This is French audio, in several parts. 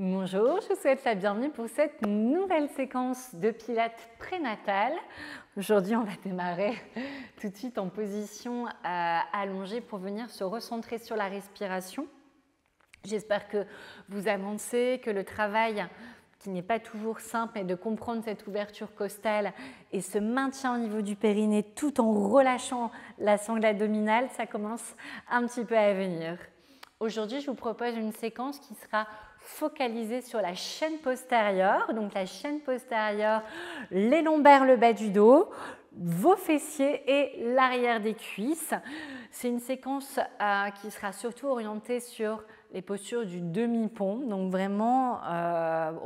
Bonjour, je vous souhaite la bienvenue pour cette nouvelle séquence de pilates prénatal. Aujourd'hui, on va démarrer tout de suite en position allongée pour venir se recentrer sur la respiration. J'espère que vous avancez, que le travail, qui n'est pas toujours simple, est de comprendre cette ouverture costale et ce maintien au niveau du périnée tout en relâchant la sangle abdominale, ça commence un petit peu à venir. Aujourd'hui, je vous propose une séquence qui sera focalisée sur la chaîne postérieure. Donc la chaîne postérieure, les lombaires, le bas du dos, vos fessiers et l'arrière des cuisses. C'est une séquence qui sera surtout orientée sur les postures du demi-pont. Donc vraiment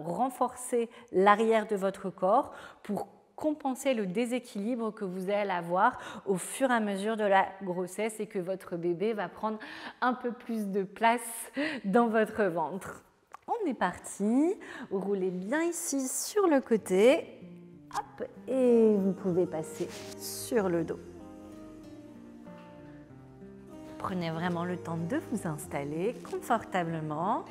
renforcer l'arrière de votre corps pour compenser le déséquilibre que vous allez avoir au fur et à mesure de la grossesse et que votre bébé va prendre un peu plus de place dans votre ventre. On est parti, roulez bien ici sur le côté, hop, et vous pouvez passer sur le dos. Prenez vraiment le temps de vous installer confortablement.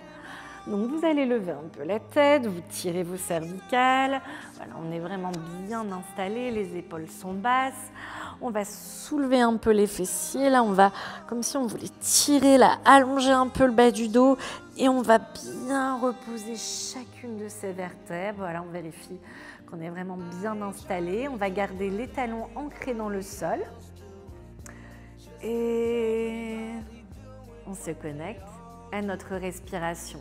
Donc vous allez lever un peu la tête, vous tirez vos cervicales. Voilà, on est vraiment bien installé, les épaules sont basses. On va soulever un peu les fessiers. Là, on va, comme si on voulait tirer, là, allonger un peu le bas du dos. Et on va bien reposer chacune de ces vertèbres. Voilà, on vérifie qu'on est vraiment bien installé. On va garder les talons ancrés dans le sol. Et on se connecte à notre respiration.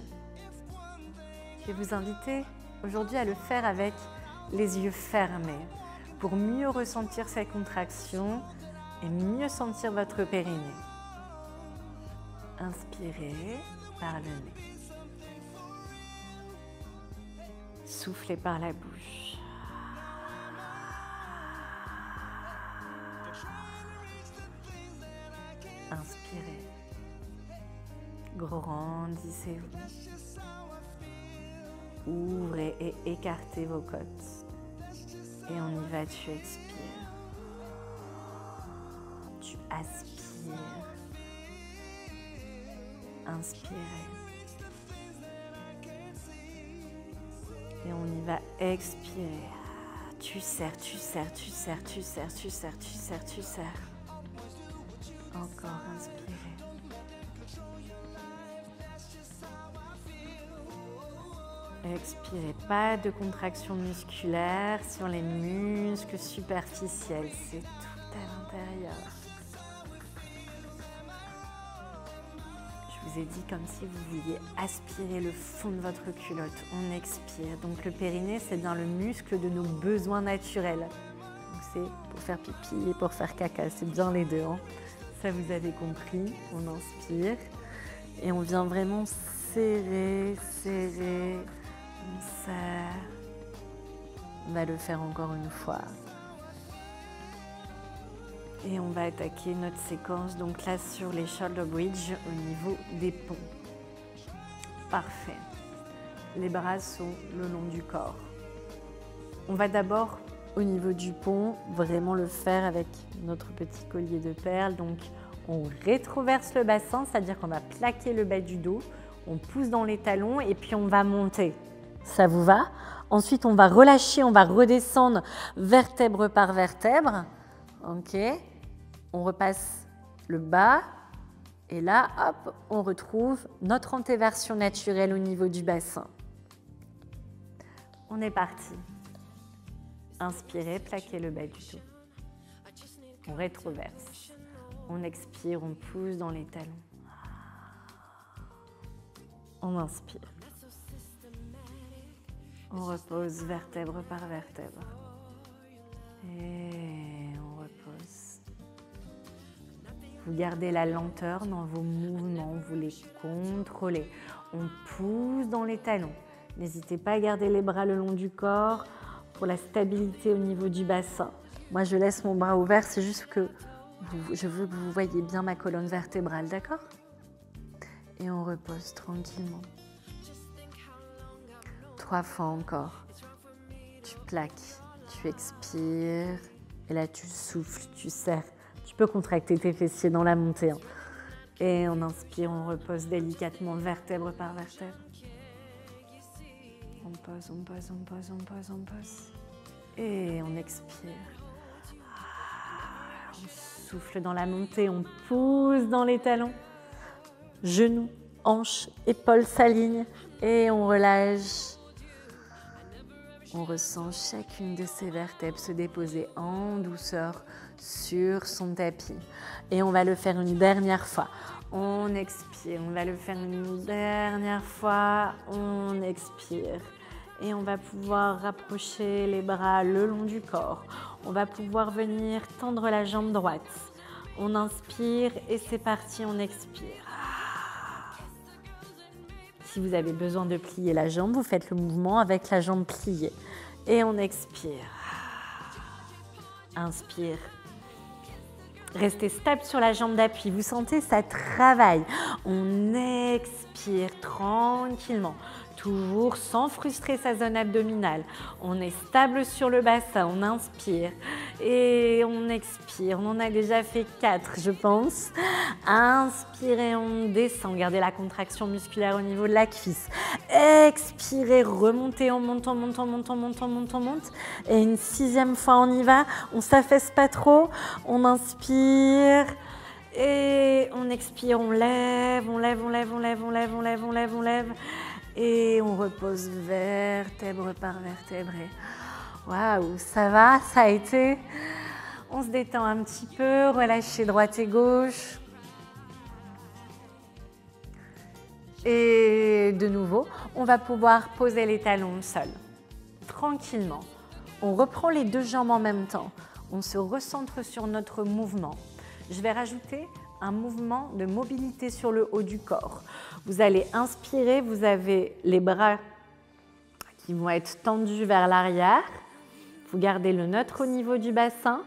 Je vais vous inviter aujourd'hui à le faire avec les yeux fermés pour mieux ressentir ces contractions et mieux sentir votre périnée. Inspirez par le nez. Soufflez par la bouche. Inspirez. Grandissez-vous. Ouvrez et écartez vos côtes. Et on y va, tu expires. Tu aspires. Inspirez. Et on y va, expirer. Tu serres, tu serres, tu serres, tu serres, tu serres, tu serres, tu serres. Encore, inspirez. Expirez, pas de contraction musculaire sur les muscles superficiels, c'est tout à l'intérieur. Je vous ai dit comme si vous vouliez aspirer le fond de votre culotte, on expire. Donc le périnée, c'est bien le muscle de nos besoins naturels. C'est pour faire pipi et pour faire caca, c'est bien les deux. Hein. Ça vous avez compris, on inspire et on vient vraiment serrer, serrer. On serre. On va le faire encore une fois. Et on va attaquer notre séquence donc là sur les shoulder bridge au niveau des ponts. Parfait. Les bras sont le long du corps. On va d'abord au niveau du pont vraiment le faire avec notre petit collier de perles. Donc on rétroverse le bassin, c'est-à-dire qu'on va plaquer le bas du dos. On pousse dans les talons et puis on va monter. Ça vous va? Ensuite, on va relâcher, on va redescendre vertèbre par vertèbre. Ok. On repasse le bas. Et là, hop, on retrouve notre antéversion naturelle au niveau du bassin. On est parti. Inspirez, plaquez le bas du dos. On rétroverse. On expire, on pousse dans les talons. On inspire. On repose vertèbre par vertèbre. Et on repose. Vous gardez la lenteur dans vos mouvements, vous les contrôlez. On pousse dans les talons. N'hésitez pas à garder les bras le long du corps pour la stabilité au niveau du bassin. Moi, je laisse mon bras ouvert, c'est juste que je veux que vous voyez bien ma colonne vertébrale, d'accord? Et on repose tranquillement. 3 fois encore. Tu plaques, tu expires. Et là, tu souffles, tu serres. Tu peux contracter tes fessiers dans la montée. Hein. Et on inspire, on repose délicatement vertèbre par vertèbre. on pose, on pose, on pose, on pose, on pose. Et on expire. On souffle dans la montée, on pousse dans les talons. Genoux, hanches, épaules s'alignent et on relâche. On ressent chacune de ces vertèbres se déposer en douceur sur son tapis. Et on va le faire une dernière fois. On expire. On va le faire une dernière fois. On expire. Et on va pouvoir rapprocher les bras le long du corps. On va pouvoir venir tendre la jambe droite. On inspire et c'est parti, on expire. Si vous avez besoin de plier la jambe, vous faites le mouvement avec la jambe pliée. Et on expire. Inspire. Restez stable sur la jambe d'appui. Vous sentez, ça travaille. On expire tranquillement. Toujours sans frustrer sa zone abdominale. On est stable sur le bassin. On inspire et on expire. On en a déjà fait 4, je pense. Inspirez, on descend. Gardez la contraction musculaire au niveau de la cuisse. Expirez, remontez, on monte, on monte, on monte, on monte, on monte, on monte. Et une 6e fois, on y va. On s'affaisse pas trop. On inspire. Et on expire, on lève, on lève, on lève, on lève, on lève, on lève, on lève, on lève. Et on repose vertèbre par vertèbre. Waouh, ça va, ça a été. On se détend un petit peu, relâchez droite et gauche. Et de nouveau, on va pouvoir poser les talons au sol. Tranquillement. On reprend les 2 jambes en même temps. On se recentre sur notre mouvement. Je vais rajouter un mouvement de mobilité sur le haut du corps. Vous allez inspirer, vous avez les bras qui vont être tendus vers l'arrière. Vous gardez le neutre au niveau du bassin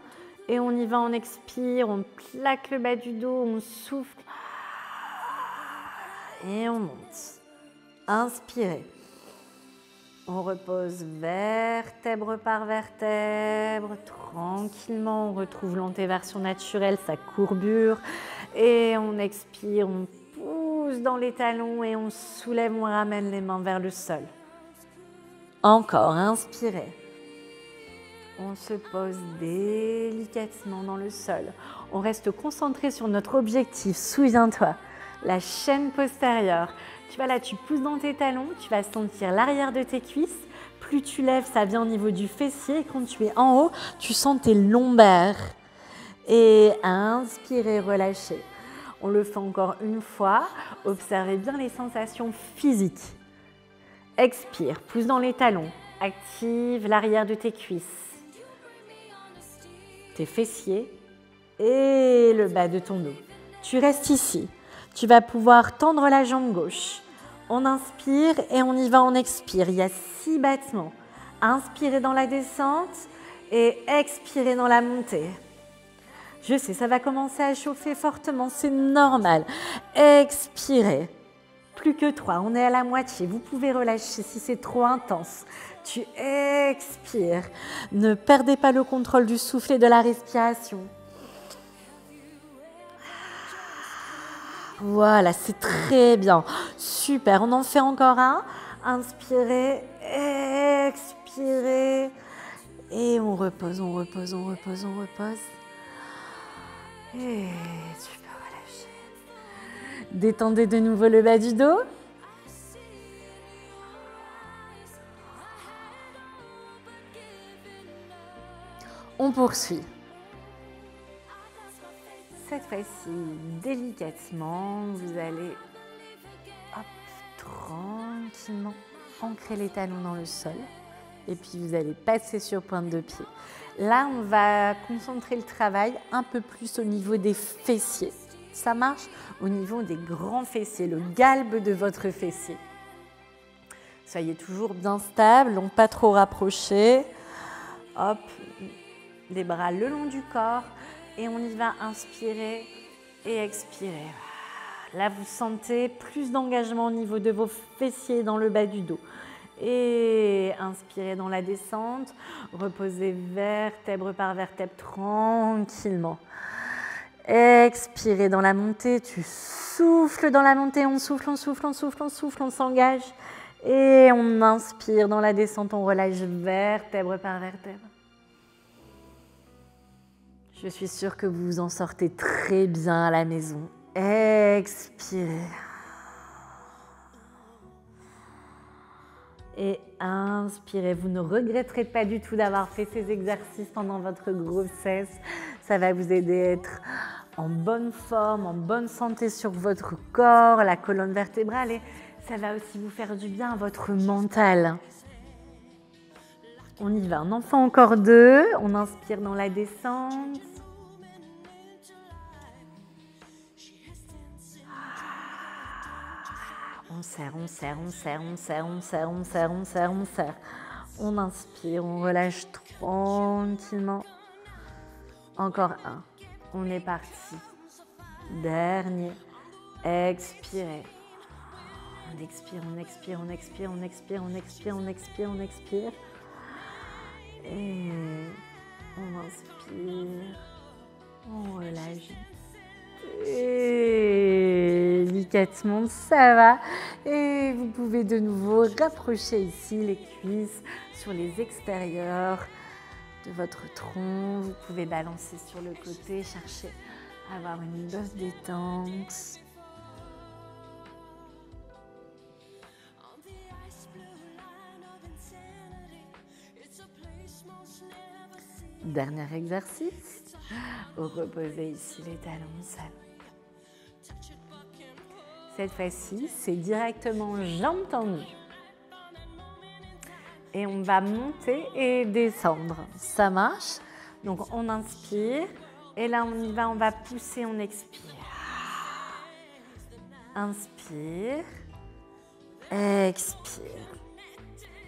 et on y va, on expire, on plaque le bas du dos, on souffle et on monte. Inspirez. On repose vertèbre par vertèbre, tranquillement, on retrouve l'antéversion naturelle, sa courbure. Et on expire, on pousse dans les talons et on soulève, on ramène les mains vers le sol. Encore, inspirez. On se pose délicatement dans le sol. On reste concentré sur notre objectif, souviens-toi, la chaîne postérieure. Tu vas là, tu pousses dans tes talons, tu vas sentir l'arrière de tes cuisses. Plus tu lèves, ça vient au niveau du fessier. Et quand tu es en haut, tu sens tes lombaires. Et inspirez, relâchez. On le fait encore une fois. Observez bien les sensations physiques. Expire, pousse dans les talons. Active l'arrière de tes cuisses, tes fessiers et le bas de ton dos. Tu restes ici. Tu vas pouvoir tendre la jambe gauche. On inspire et on y va, on expire. Il y a 6 battements. Inspirez dans la descente et expirez dans la montée. Je sais, ça va commencer à chauffer fortement, c'est normal. Expirez. Plus que 3, on est à la moitié. Vous pouvez relâcher si c'est trop intense. Tu expires. Ne perdez pas le contrôle du souffle et de la respiration. Voilà, c'est très bien. Super, on en fait encore un. Inspirez, expirez. Et on repose, on repose, on repose, on repose. Et tu peux relâcher. Détendez de nouveau le bas du dos. On poursuit. Cette fois-ci, délicatement, vous allez tranquillement ancrer les talons dans le sol et puis vous allez passer sur pointe de pied. Là, on va concentrer le travail un peu plus au niveau des fessiers. Ça marche au niveau des grands fessiers, le galbe de votre fessier. Soyez toujours bien stable, non pas trop rapprochés. Hop, les bras le long du corps. Et on y va, inspirer et expirer. Là, vous sentez plus d'engagement au niveau de vos fessiers dans le bas du dos. Et inspirez dans la descente. Reposez vertèbre par vertèbre tranquillement. Expirez dans la montée. Tu souffles dans la montée. On souffle, on souffle, on souffle, on souffle, on s'engage. Et on inspire dans la descente, on relâche vertèbre par vertèbre. Je suis sûre que vous en sortez très bien à la maison. Expirez. Et inspirez. Vous ne regretterez pas du tout d'avoir fait ces exercices pendant votre grossesse. Ça va vous aider à être en bonne forme, en bonne santé sur votre corps, la colonne vertébrale. Et ça va aussi vous faire du bien à votre mental. On y va. On en fait encore 2. On inspire dans la descente. On serre, on serre, on serre, on serre, on serre, on serre, on serre, on serre. On inspire, on relâche tranquillement. Encore 1. On est parti. Dernier. Expirez. On expire, on expire, on expire, on expire, on expire, on expire, on expire. Et on inspire. On relâche. Et délicatement, ça va. Et vous pouvez de nouveau rapprocher ici les cuisses sur les extérieurs de votre tronc. Vous pouvez balancer sur le côté, chercher à avoir une bonne détente. Dernier exercice. Vous reposez ici les talons au sol. Cette fois-ci, c'est directement jambes tendues. Et on va monter et descendre. Ça marche. Donc on inspire. Et là, on y va, on va pousser, on expire. Inspire. Expire.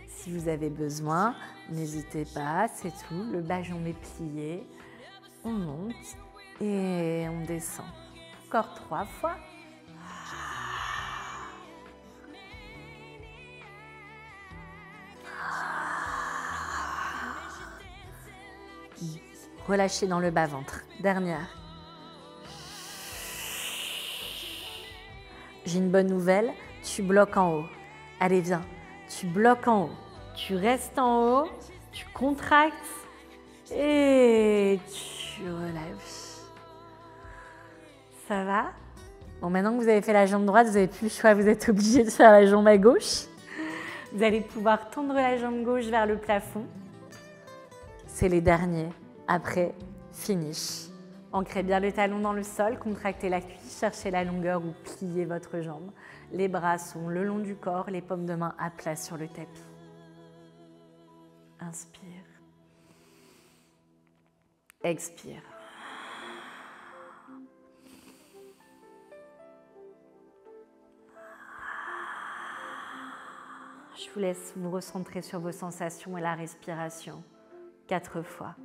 Si vous avez besoin, n'hésitez pas, c'est tout. Le bas jambe est plié. On monte et on descend. Encore 3 fois. Relâchez dans le bas-ventre. Dernière. J'ai une bonne nouvelle, tu bloques en haut. Allez, viens. Tu bloques en haut. Tu restes en haut. Tu contractes. Et tu relâches. Ça va? Bon, maintenant que vous avez fait la jambe droite, vous n'avez plus le choix. Vous êtes obligé de faire la jambe à gauche. Vous allez pouvoir tendre la jambe gauche vers le plafond. C'est les derniers. Après, finish. Ancrez bien le talon dans le sol, contractez la cuisse, cherchez la longueur ou pliez votre jambe. Les bras sont le long du corps, les paumes de main à plat sur le tapis. Inspire. Expire. Je vous laisse vous recentrer sur vos sensations et la respiration. 4 fois.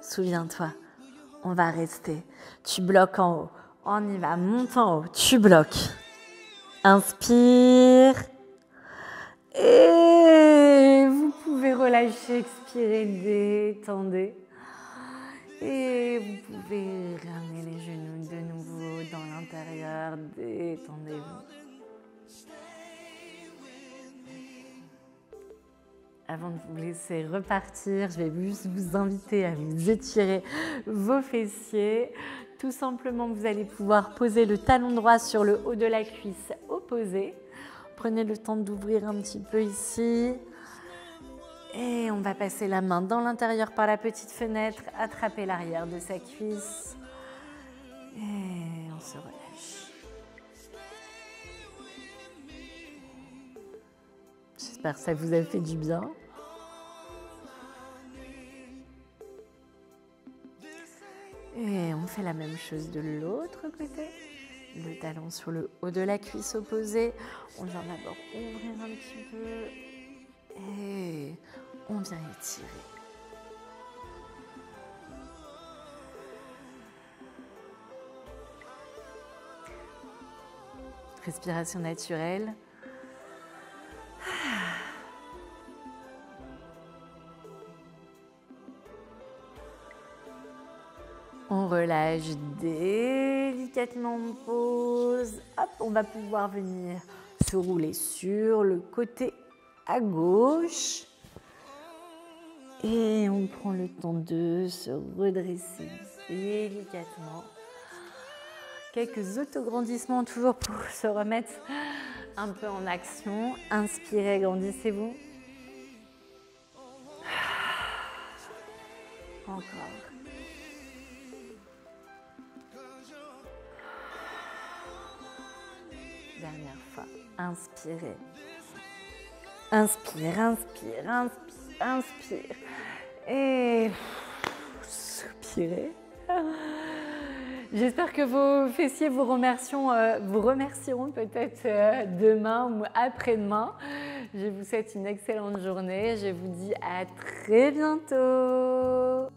Souviens-toi, on va rester. Tu bloques en haut. On y va, monte en haut. Tu bloques. Inspire. Et vous pouvez relâcher, expirer, détendez. Et vous pouvez ramener les genoux de nouveau dans l'intérieur. Détendez-vous. Avant de vous laisser repartir, je vais juste vous inviter à vous étirer vos fessiers. Tout simplement, vous allez pouvoir poser le talon droit sur le haut de la cuisse opposée. Prenez le temps d'ouvrir un petit peu ici. Et on va passer la main dans l'intérieur par la petite fenêtre, attraper l'arrière de sa cuisse. Et on se relâche. J'espère que ça vous a fait du bien. Et on fait la même chose de l'autre côté. Le talon sur le haut de la cuisse opposée. On vient d'abord ouvrir un petit peu. Et on vient étirer. Respiration naturelle. On relâche délicatement, on pose. Hop, on va pouvoir venir se rouler sur le côté à gauche. Et on prend le temps de se redresser délicatement. Quelques autograndissements toujours pour se remettre un peu en action. Inspirez, grandissez-vous. Encore. Dernière fois. Inspirez. Inspire, inspire, inspire, inspire. Et soupirez. J'espère que vos fessiers vous remercieront peut-être demain ou après-demain. Je vous souhaite une excellente journée. Je vous dis à très bientôt.